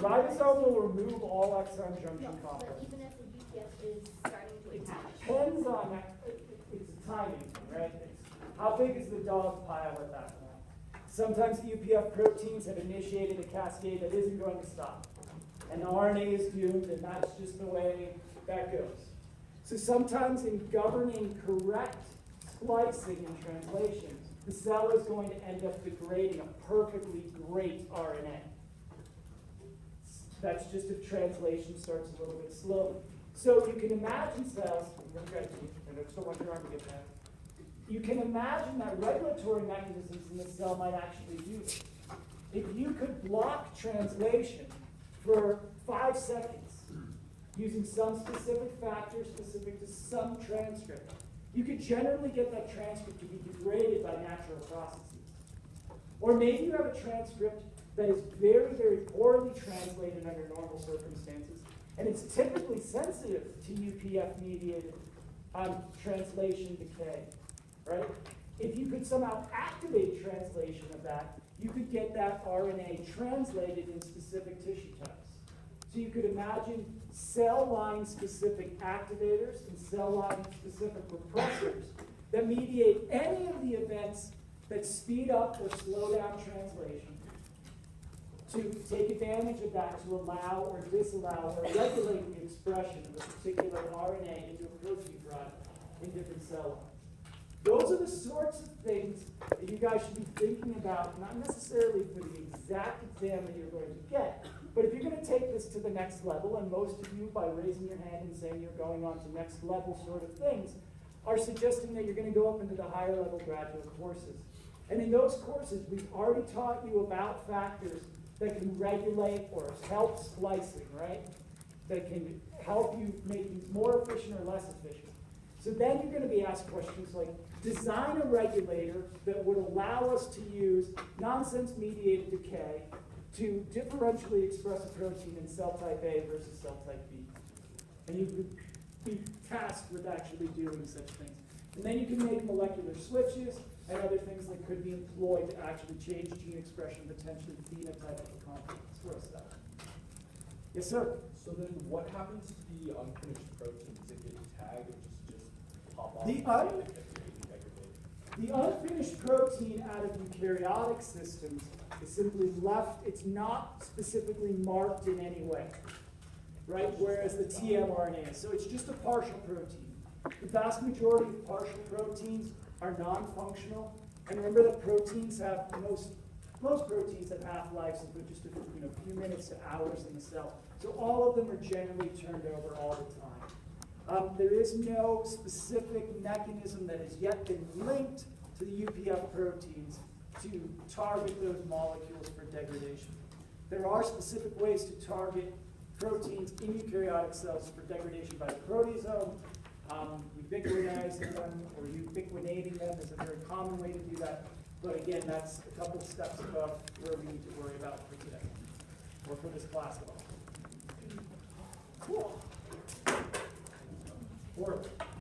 Ribosome will remove all exon junction But complex. even if the UPF is starting to attach. Depends on that. It's a timing thing, right? How big is the dog pile at that point? Sometimes the UPF proteins have initiated a cascade that isn't going to stop. And the RNA is doomed, and that's just the way that goes. So sometimes in governing correct splicing and translation, the cell is going to end up degrading a perfectly great RNA. That's just if translation starts a little bit slowly. So you can imagine cells, and I still want your arm to get back. You can imagine that regulatory mechanisms in the cell might actually do this. If you could block translation for 5 seconds using some specific factor specific to some transcript, you could generally get that transcript to be degraded by natural processes. Or maybe you have a transcript that is very, very poorly translated under normal circumstances, and it's typically sensitive to UPF-mediated translation decay, right? If you could somehow activate translation of that, you could get that RNA translated in specific tissue types. So you could imagine cell line specific activators and cell line specific repressors that mediate any of the events that speed up or slow down translation, to take advantage of that to allow or disallow or regulate the expression of a particular RNA into a protein product in different cell lines. Those are the sorts of things that you guys should be thinking about, not necessarily for the exact exam that you're going to get, but if you're going to take this to the next level, and most of you, by raising your hand and saying you're going on to next level sort of things, are suggesting that you're going to go up into the higher level graduate courses. And in those courses, we've already taught you about factors that can regulate or help splicing, right? That can help you make things more efficient or less efficient. So then you're going to be asked questions like, design a regulator that would allow us to use nonsense-mediated decay to differentially express a protein in cell type A versus cell type B. And you could be tasked with actually doing such things. And then you can make molecular switches and other things that could be employed to actually change gene expression, potentially phenotype of the complex for a cell. Yes, sir? So then what happens to the unfinished proteins? Does it get tagged or just pop off? The unfinished protein out of eukaryotic systems is simply left. It's not specifically marked in any way, right? Whereas the tmRNA is. So it's just a partial protein. The vast majority of partial proteins are non-functional. And remember that proteins have, most proteins have half-lives of just a few minutes to hours in the cell. So all of them are generally turned over all the time. There is no specific mechanism that has yet been linked to the UPF proteins to target those molecules for degradation. There are specific ways to target proteins in eukaryotic cells for degradation by the proteasome. Ubiquitizing them or ubiquinating them is a very common way to do that. But again, that's a couple of steps above where we need to worry about for today, or for this class at all. Cool. Work.